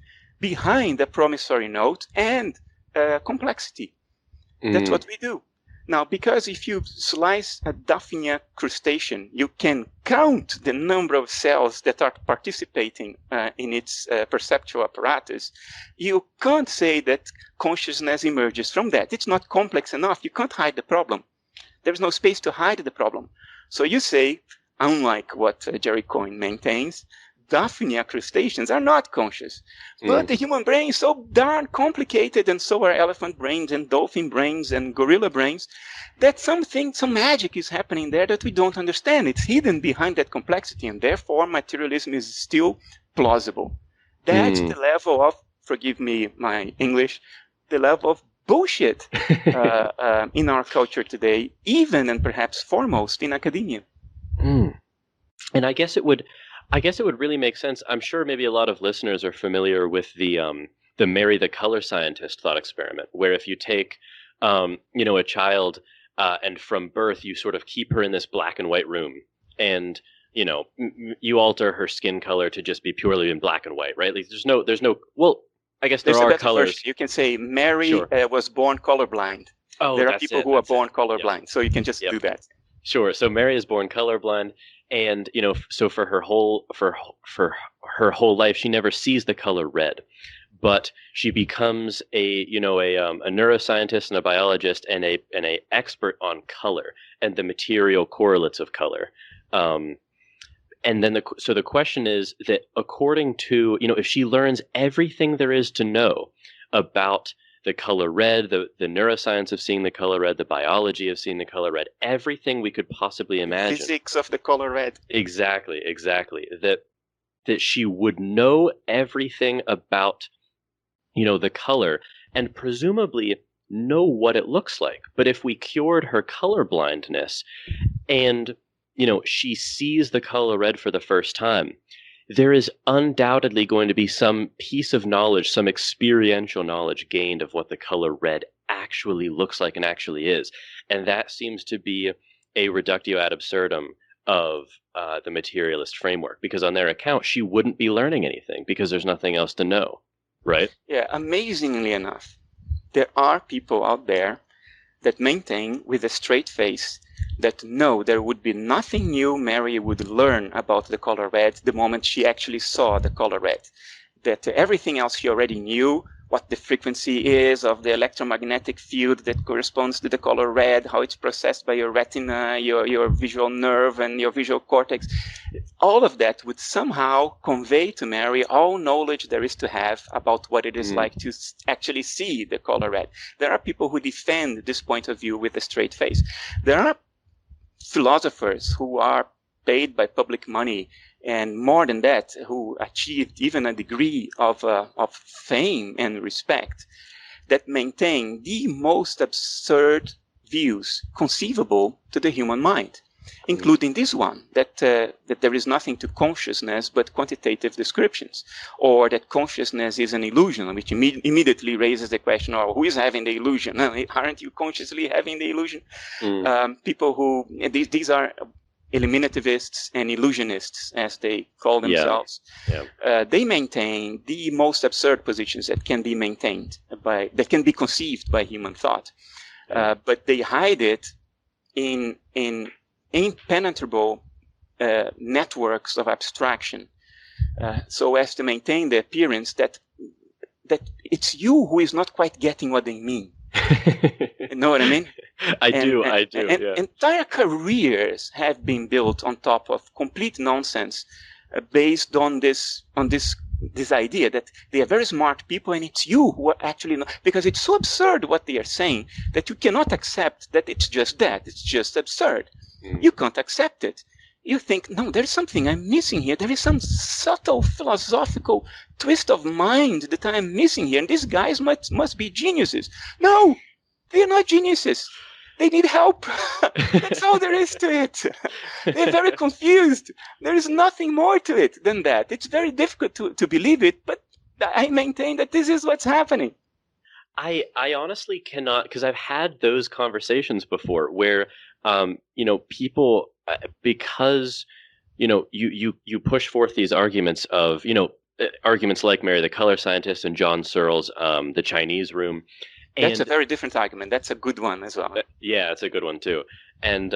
behind a promissory note and complexity. That's what we do. Now, because if you slice a Daphnia crustacean, you can count the number of cells that are participating in its perceptual apparatus, you can't say that consciousness emerges from that. It's not complex enough. You can't hide the problem. There's no space to hide the problem. So you say, unlike what Jerry Coyne maintains, Daphnia crustaceans are not conscious. But the human brain is so darn complicated, and so are elephant brains and dolphin brains and gorilla brains, that some magic is happening there that we don't understand. It's hidden behind that complexity, and therefore materialism is still plausible. That's the level of, forgive me my English, the level of bullshit in our culture today, even and perhaps foremost in academia. And I guess it would really make sense. I'm sure maybe a lot of listeners are familiar with the Mary the Color Scientist thought experiment, where if you take a child and from birth you sort of keep her in this black and white room, and you alter her skin color to just be purely in black and white, right? Like there's no well, I guess there are colors. Version. You can say Mary was born colorblind. Oh, there are people who are born colorblind, so you can just do that. Sure. So Mary is born colorblind, and so for her whole life, she never sees the color red. But she becomes a neuroscientist and a biologist and a expert on color and the material correlates of color. And then the question is that according to, if she learns everything there is to know about the color red, the neuroscience of seeing the color red, the biology of seeing the color red, everything we could possibly imagine. Physics of the color red. Exactly. That she would know everything about, the color and presumably know what it looks like. But if we cured her color blindness and, she sees the color red for the first time, there is undoubtedly going to be some piece of knowledge, some experiential knowledge gained of what the color red actually looks like and actually is. And that seems to be a reductio ad absurdum of the materialist framework, because on their account, she wouldn't be learning anything because there's nothing else to know, right? Yeah, amazingly enough, there are people out there that maintain with a straight face that no, there would be nothing new Mary would learn about the color red the moment she actually saw the color red. That everything else she already knew, what the frequency is of the electromagnetic field that corresponds to the color red, how it's processed by your retina, your visual nerve, and your visual cortex. All of that would somehow convey to Mary all knowledge there is to have about what it is like to actually see the color red. There are people who defend this point of view with a straight face. There are philosophers who are paid by public money, and more than that, who achieved even a degree of fame and respect, that maintain the most absurd views conceivable to the human mind, including this one, that there is nothing to consciousness but quantitative descriptions, or that consciousness is an illusion, which immediately raises the question, oh, who is having the illusion? Aren't you consciously having the illusion? People who, these are eliminativists and illusionists, as they call themselves. They maintain the most absurd positions that can be that can be conceived by human thought, but they hide it in impenetrable networks of abstraction, so as to maintain the appearance that it's you who is not quite getting what they mean. You know what I mean? I do. Entire careers have been built on top of complete nonsense, based on this idea that they are very smart people, and it's you who are actually not, because it's so absurd what they are saying that you cannot accept that it's just that. It's just absurd. You can't accept it. You think, no, there's something I'm missing here. There is some subtle philosophical twist of mind that I'm missing here. And these guys must be geniuses. No, they're not geniuses. They need help. That's all there is to it. They're very confused. There is nothing more to it than that. It's very difficult to believe it, but I maintain that this is what's happening. I honestly cannot, because I've had those conversations before where, people, because, you push forth these arguments of, arguments like Mary the Color Scientist and John Searle's The Chinese Room. That's a very different argument. That's a good one as well. Yeah, it's a good one too. And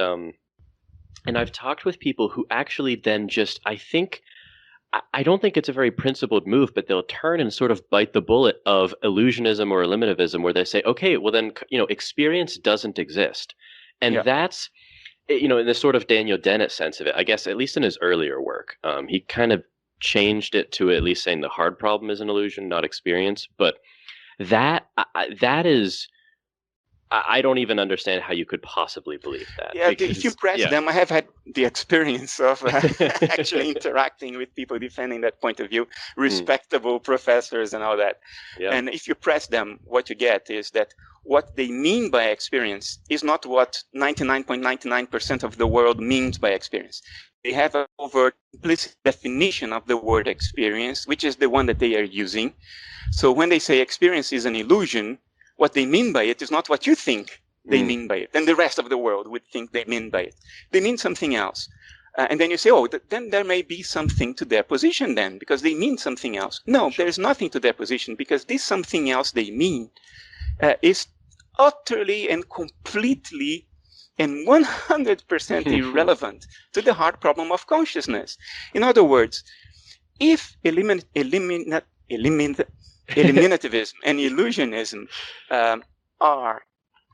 I've talked with people who actually then just, I don't think it's a very principled move, but they'll turn and sort of bite the bullet of illusionism or eliminativism, where they say, okay, well then, experience doesn't exist. And that's, in the sort of Daniel Dennett sense of it, I guess, at least in his earlier work, he kind of changed it to at least saying the hard problem is an illusion, not experience. But that is, I don't even understand how you could possibly believe that. Yeah, if you press them, I have had the experience of actually interacting with people defending that point of view, respectable professors and all that. Yeah. And if you press them, what you get is that what they mean by experience is not what 99.99% of the world means by experience. They have an overt implicit definition of the word experience, which is the one that they are using. So when they say experience is an illusion, what they mean by it is not what you think they mean by it, and the rest of the world would think they mean by it. They mean something else. And then you say, oh, then there may be something to their position then, because they mean something else. No, there's nothing to their position, because this something else they mean is utterly and completely and 100% irrelevant to the hard problem of consciousness. In other words, if eliminativism and illusionism are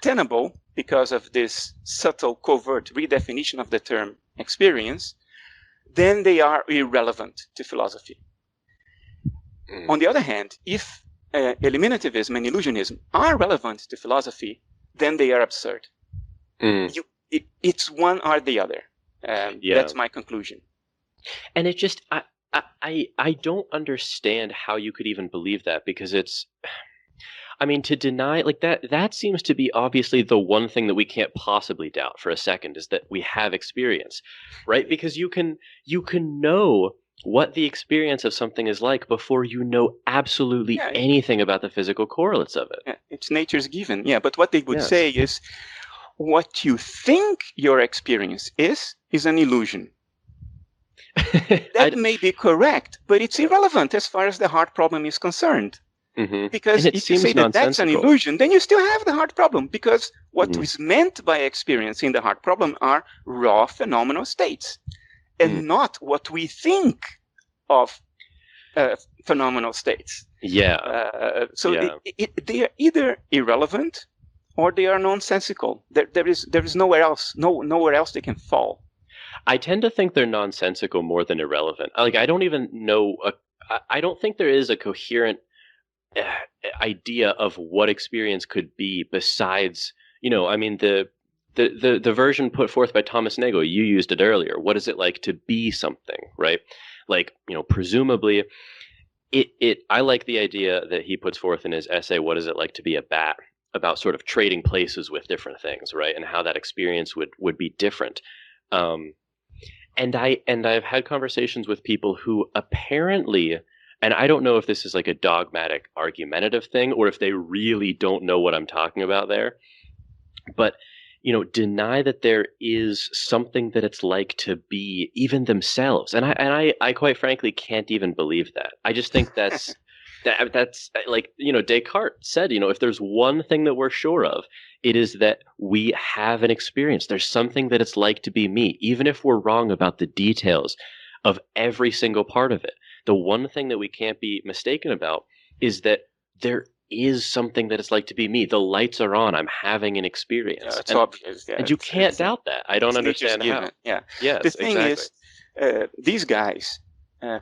tenable because of this subtle, covert redefinition of the term experience, then they are irrelevant to philosophy. On the other hand, if eliminativism and illusionism are relevant to philosophy, then they are absurd. It's one or the other. That's my conclusion. And it just, I don't understand how you could even believe that, because it's, I mean, to deny like that seems to be obviously the one thing that we can't possibly doubt for a second, is that we have experience, right? Because you can know what the experience of something is like before you know absolutely anything about the physical correlates of it. It's nature's given. Yeah, but what they would say is what you think your experience is an illusion. That may be correct, but it's irrelevant as far as the heart problem is concerned. Because if you say that that's an illusion, then you still have the heart problem, because what is meant by experience in the heart problem are raw phenomenal states, and not what we think of phenomenal states. They are either irrelevant or they are nonsensical. There is nowhere else they can fall. I tend to think they're nonsensical more than irrelevant. Like, I don't even know. I don't think there is a coherent idea of what experience could be besides, I mean, the version put forth by Thomas Nagel, you used it earlier. What is it like to be something, right? Like, presumably I like the idea that he puts forth in his essay, What Is It Like to Be a Bat, about sort of trading places with different things, right? And how that experience would be different. And I've had conversations with people who apparently, and I don't know if this is like a dogmatic argumentative thing or if they really don't know what I'm talking about there, but deny that there is something that it's like to be even themselves. And I quite frankly can't even believe that. I just think that's like, Descartes said, if there's one thing that we're sure of, it is that we have an experience. There's something that it's like to be me, even if we're wrong about the details of every single part of it. The one thing that we can't be mistaken about is that there is something that it's like to be me. The lights are on. I'm having an experience. It's obvious. Yeah, and you can't doubt that. I don't understand how. Yeah. Yes, the thing is, these guys,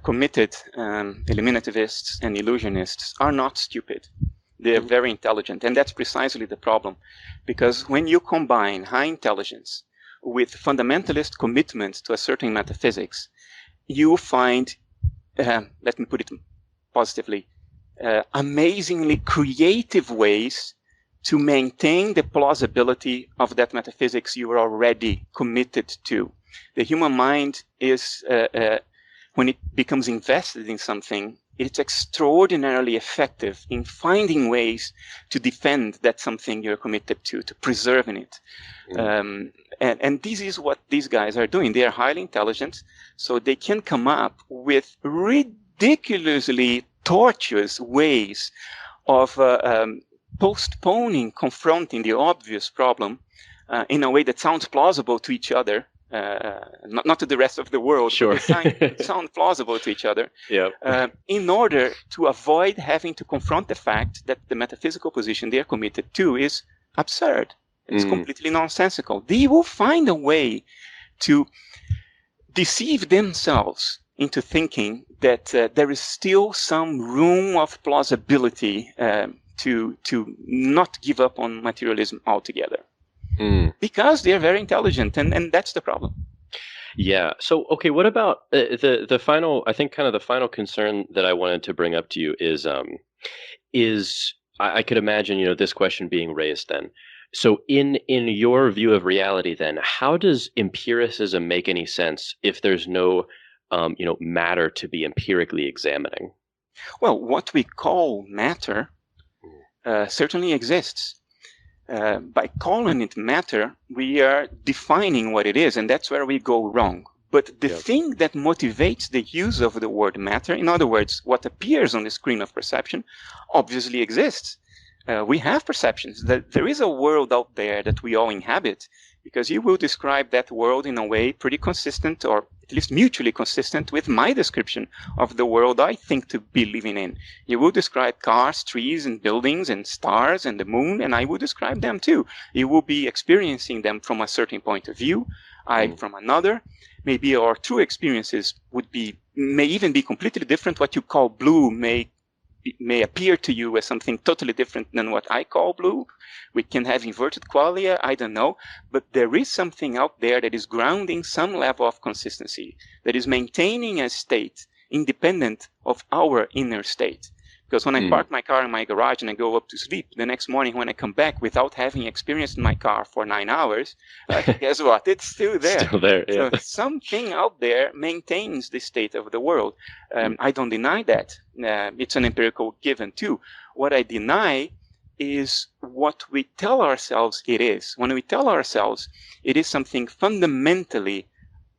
committed eliminativists and illusionists, are not stupid. They're very intelligent. And that's precisely the problem. Because when you combine high intelligence with fundamentalist commitment to a certain metaphysics, you find, let me put it positively, amazingly creative ways to maintain the plausibility of that metaphysics you are already committed to. The human mind is, when it becomes invested in something, it's extraordinarily effective in finding ways to defend that something you're committed to preserving it. And this is what these guys are doing. They are highly intelligent, so they can come up with ridiculously tortuous ways of postponing confronting the obvious problem in a way that sounds plausible to each other, not to the rest of the world, sure. But they sound plausible to each other, in order to avoid having to confront the fact that the metaphysical position they are committed to is absurd. It's completely nonsensical. They will find a way to deceive themselves into thinking that there is still some room of plausibility to not give up on materialism altogether. Because they're very intelligent, and that's the problem. Yeah. So, okay, what about the final, I think kind of the final concern that I wanted to bring up to you is I could imagine, this question being raised then. So in your view of reality then, how does empiricism make any sense if there's no, matter to be empirically examining? Well, what we call matter certainly exists. By calling it matter, we are defining what it is, and that's where we go wrong. But the thing that motivates the use of the word matter, in other words, what appears on the screen of perception, obviously exists. We have perceptions. There is a world out there that we all inhabit. because you will describe that world in a way pretty consistent, or at least mutually consistent, with my description of the world I think to be living in. You will describe cars, trees, and buildings, and stars, and the moon, and I will describe them too. You will be experiencing them from a certain point of view, I from another. Maybe our true experiences may even be completely different. What you call blue may appear to you as something totally different than what I call blue. We can have inverted qualia, I don't know, but there is something out there that is grounding some level of consistency, that is maintaining a state independent of our inner state. Because when I park my car in my garage and I go up to sleep, the next morning when I come back without having experienced my car for 9 hours, guess what? It's still there. Still there, yeah. So something out there maintains the state of the world. I don't deny that. It's an empirical given too. What I deny is what we tell ourselves it is. When we tell ourselves it is something fundamentally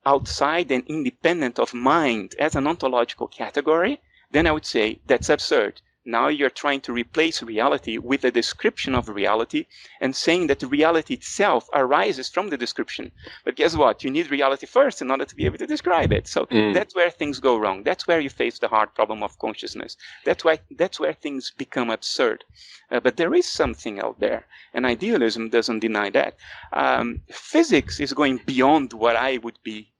outside and independent of mind as an ontological category, then I would say that's absurd. Now you're trying to replace reality with a description of reality and saying that reality itself arises from the description. But guess what? You need reality first in order to be able to describe it. So that's where things go wrong. That's where you face the hard problem of consciousness. That's where things become absurd. But there is something out there, and idealism doesn't deny that. Physics is going beyond what I would be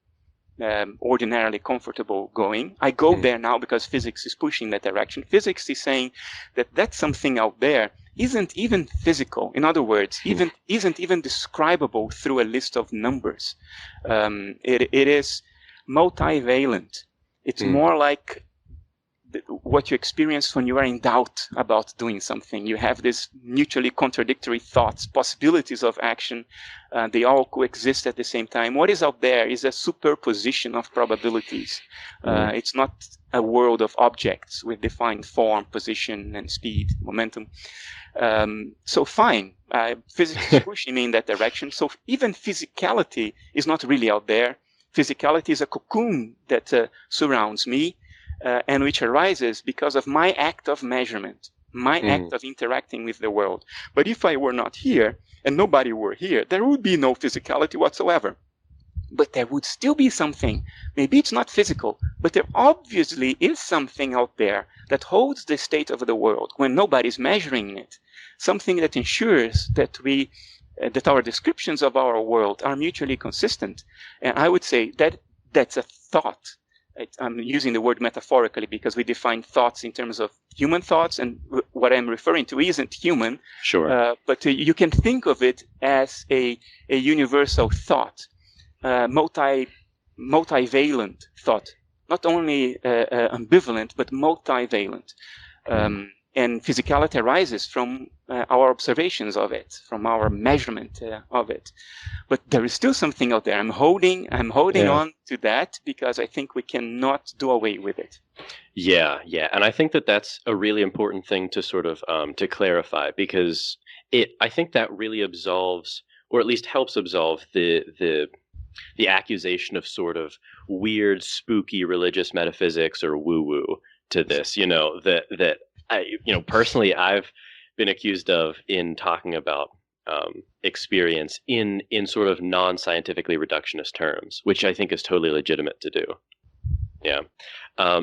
ordinarily comfortable going. I go there now because physics is pushing that direction. Physics is saying that that's something out there isn't even physical. In other words, isn't even describable through a list of numbers. It is multivalent. It's more like what you experience when you are in doubt about doing something. You have these mutually contradictory thoughts, possibilities of action. They all coexist at the same time. What is out there is a superposition of probabilities. It's not a world of objects with defined form, position, and speed, momentum. So fine, physics is pushing me in that direction. So even physicality is not really out there. Physicality is a cocoon that surrounds me. And which arises because of my act of measurement, my act of interacting with the world. But if I were not here, and nobody were here, there would be no physicality whatsoever. But there would still be something. Maybe it's not physical, but there obviously is something out there that holds the state of the world when nobody's measuring it. Something that ensures that that our descriptions of our world are mutually consistent. And I would say that that's a thought. I'm using the word metaphorically because we define thoughts in terms of human thoughts, and what I'm referring to isn't human. Sure. But you can think of it as a universal thought, multivalent thought, not only ambivalent, but multivalent. And physicality arises from our observations of it, from our measurement of it. But there is still something out there. I'm holding on to that because I think we cannot do away with it. Yeah. And I think that that's a really important thing to sort of to clarify, because I think that really absolves, or at least helps absolve the accusation of sort of weird, spooky religious metaphysics or woo-woo to this, that personally, I've been accused of in talking about experience in sort of non-scientifically reductionist terms, which I think is totally legitimate to do. Yeah.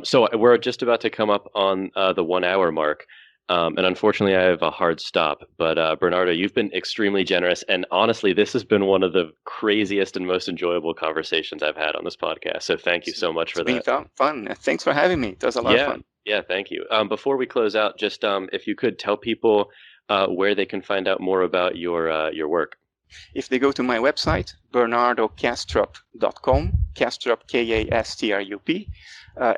So we're just about to come up on the 1 hour mark. And unfortunately, I have a hard stop. But Bernardo, you've been extremely generous. And honestly, this has been one of the craziest and most enjoyable conversations I've had on this podcast. So thank you so much for that. It's been fun. Thanks for having me. It was a lot of fun. Yeah, thank you. Before we close out, just if you could tell people where they can find out more about your work. If they go to my website, bernardokastrup.com, Kastrup, K-A-S-T-R-U-P,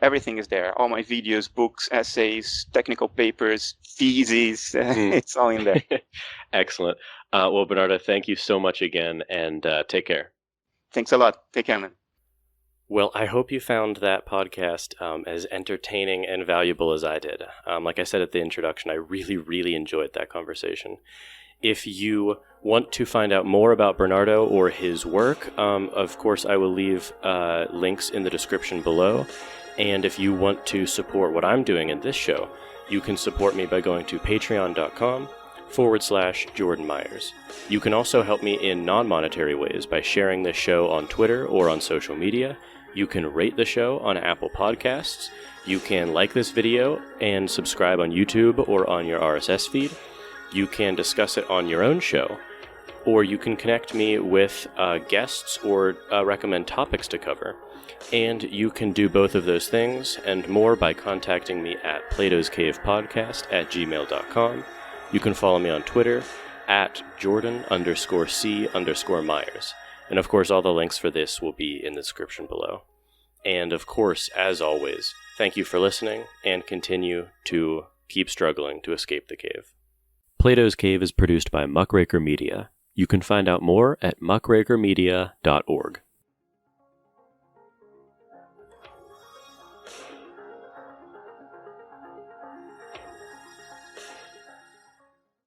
everything is there. All my videos, books, essays, technical papers, theses, it's all in there. Excellent. Well, Bernardo, thank you so much again, and take care. Thanks a lot. Take care, man. Well, I hope you found that podcast as entertaining and valuable as I did. Like I said at the introduction, I really, really enjoyed that conversation. If you want to find out more about Bernardo or his work, of course, I will leave links in the description below. And if you want to support what I'm doing in this show, you can support me by going to patreon.com patreon.com/Jordan Myers. You can also help me in non-monetary ways by sharing this show on Twitter or on social media. You can rate the show on Apple Podcasts. You can like this video and subscribe on YouTube or on your RSS feed. You can discuss it on your own show, or you can connect me with guests or recommend topics to cover. And you can do both of those things and more by contacting me at platoscavepodcast@gmail.com. You can follow me on Twitter at Jordan_C_Myers. And of course, all the links for this will be in the description below. And of course, as always, thank you for listening and continue to keep struggling to escape the cave. Plato's Cave is produced by Muckraker Media. You can find out more at muckrakermedia.org.